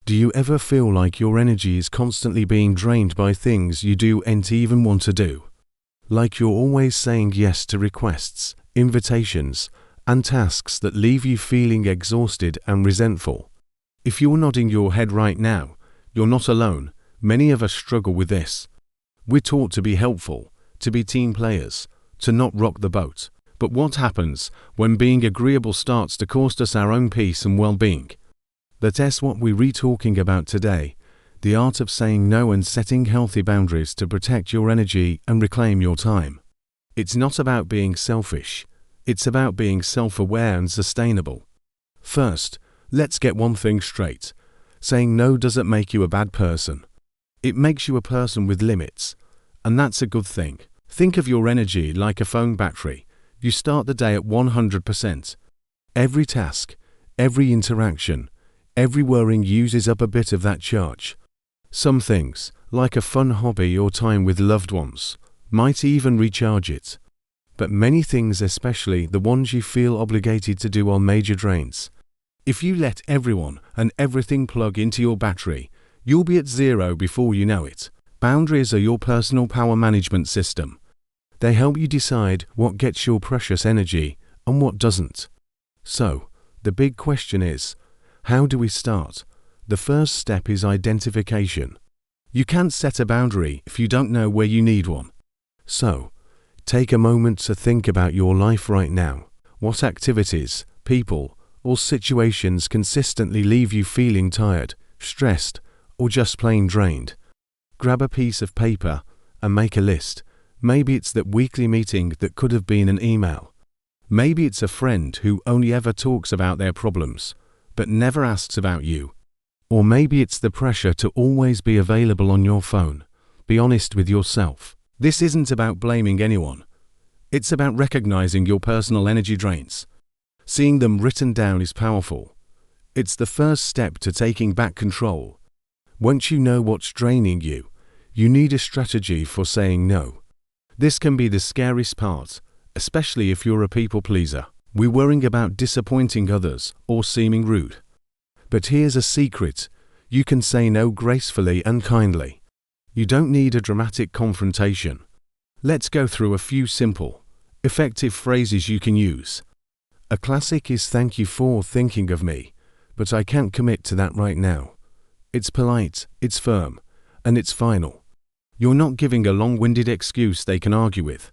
Do you ever feel like your energy is constantly being drained by things you don't even want to do? Like you're always saying yes to requests, invitations, and tasks that leave you feeling exhausted and resentful? If you're nodding your head right now, you're not alone. Many of us struggle with this. We're taught to be helpful, to be team players, to not rock the boat. But what happens when being agreeable starts to cost us our own peace and well-being? That's what we're talking about today. The art of saying no and setting healthy boundaries to protect your energy and reclaim your time. It's not about being selfish. It's about being self-aware and sustainable. First, let's get one thing straight. Saying no doesn't make you a bad person. It makes you a person with limits. And that's a good thing. Think of your energy like a phone battery. You start the day at 100%. Every task, every interaction, every worrying uses up a bit of that charge. Some things, like a fun hobby or time with loved ones, might even recharge it. But many things, especially the ones you feel obligated to do, are major drains. If you let everyone and everything plug into your battery, you'll be at zero before you know it. Boundaries are your personal power management system. They help you decide what gets your precious energy and what doesn't. So, the big question is, how do we start? The first step is identification. You can't set a boundary if you don't know where you need one. So, take a moment to think about your life right now. What activities, people, or situations consistently leave you feeling tired, stressed, or just plain drained? Grab a piece of paper and make a list. Maybe it's that weekly meeting that could have been an email. Maybe it's a friend who only ever talks about their problems, but never asks about you. Or maybe it's the pressure to always be available on your phone. Be honest with yourself. This isn't about blaming anyone. It's about recognizing your personal energy drains. Seeing them written down is powerful. It's the first step to taking back control. Once you know what's draining you, you need a strategy for saying no. This can be the scariest part, especially if you're a people pleaser. We're worrying about disappointing others or seeming rude. But here's a secret. You can say no gracefully and kindly. You don't need a dramatic confrontation. Let's go through a few simple, effective phrases you can use. A classic is "Thank you for thinking of me, but I can't commit to that right now." It's polite, it's firm, and it's final. You're not giving a long-winded excuse they can argue with.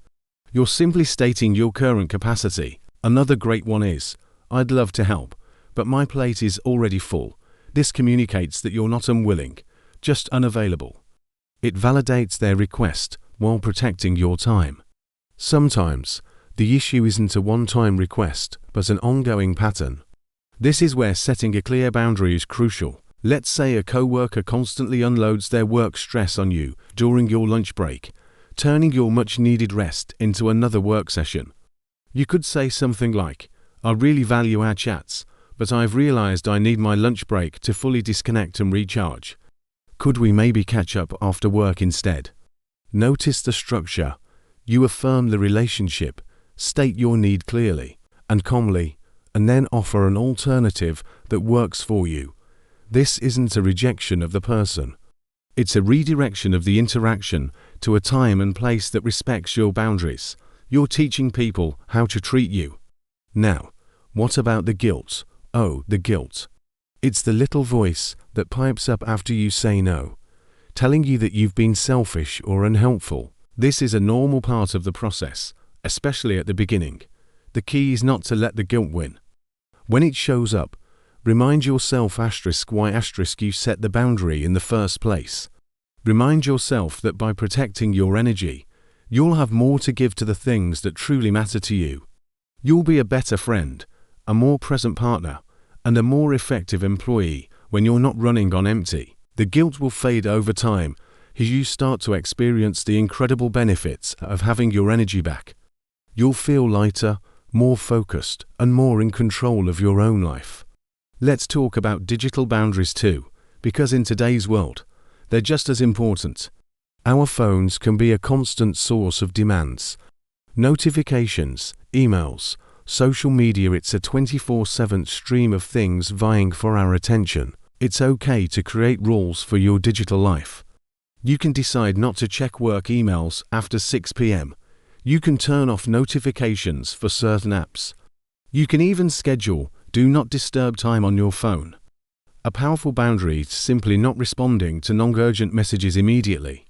You're simply stating your current capacity. Another great one is, "I'd love to help, but my plate is already full." This communicates that you're not unwilling, just unavailable. It validates their request while protecting your time. Sometimes, the issue isn't a one-time request, but an ongoing pattern. This is where setting a clear boundary is crucial. Let's say a coworker constantly unloads their work stress on you during your lunch break, turning your much-needed rest into another work session. You could say something like, "I really value our chats, but I've realized I need my lunch break to fully disconnect and recharge. Could we maybe catch up after work instead?" Notice the structure. You affirm the relationship, state your need clearly and calmly, and then offer an alternative that works for you. This isn't a rejection of the person. It's a redirection of the interaction to a time and place that respects your boundaries. You're teaching people how to treat you. Now, what about the guilt? Oh, the guilt. It's the little voice that pipes up after you say no, telling you that you've been selfish or unhelpful. This is a normal part of the process, especially at the beginning. The key is not to let the guilt win. When it shows up, remind yourself why you set the boundary in the first place. Remind yourself that by protecting your energy, you'll have more to give to the things that truly matter to you. You'll be a better friend, a more present partner, and a more effective employee when you're not running on empty. The guilt will fade over time as you start to experience the incredible benefits of having your energy back. You'll feel lighter, more focused, and more in control of your own life. Let's talk about digital boundaries too, because in today's world, they're just as important. Our phones can be a constant source of demands. Notifications, emails, social media, it's a 24/7 stream of things vying for our attention. It's okay to create rules for your digital life. You can decide not to check work emails after 6 p.m. You can turn off notifications for certain apps. You can even schedule do not disturb time on your phone. A powerful boundary is simply not responding to non-urgent messages immediately.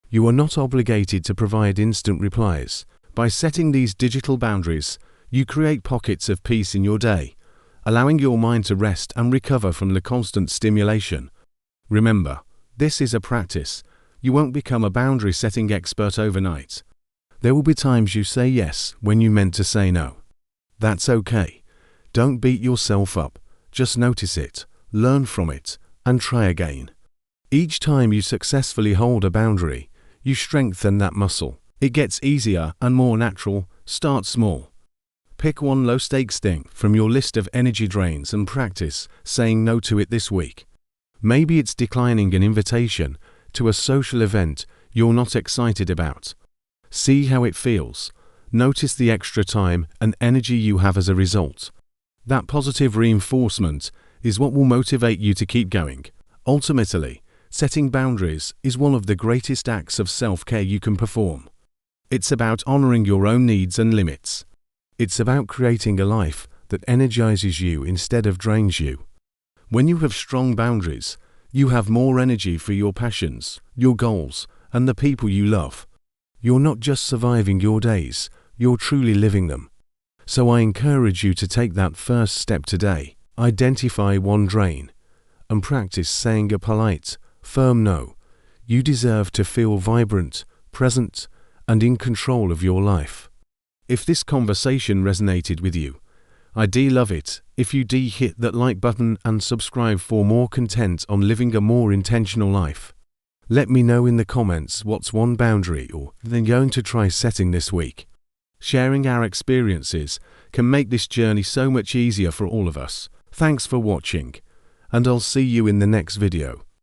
You are not obligated to provide instant replies. By setting these digital boundaries, you create pockets of peace in your day, allowing your mind to rest and recover from the constant stimulation. Remember, this is a practice. You won't become a boundary-setting expert overnight. There will be times you say yes when you meant to say no. That's okay. Don't beat yourself up. Just notice it, learn from it, and try again. Each time you successfully hold a boundary, you strengthen that muscle. It gets easier and more natural. Start small. Pick one low-stakes thing from your list of energy drains and practice saying no to it this week. Maybe it's declining an invitation to a social event you're not excited about. See how it feels. Notice the extra time and energy you have as a result. That positive reinforcement is what will motivate you to keep going. Ultimately, setting boundaries is one of the greatest acts of self-care you can perform. It's about honoring your own needs and limits. It's about creating a life that energizes you instead of drains you. When you have strong boundaries, you have more energy for your passions, your goals, and the people you love. You're not just surviving your days, you're truly living them. So I encourage you to take that first step today. Identify one drain and practice saying a polite, firm no. You deserve to feel vibrant, present, and in control of your life. If this conversation resonated with you, I'd love it if you hit that like button and subscribe for more content on living a more intentional life. Let me know in the comments what's one boundary you're going to try setting this week. Sharing our experiences can make this journey so much easier for all of us. Thanks for watching, and I'll see you in the next video.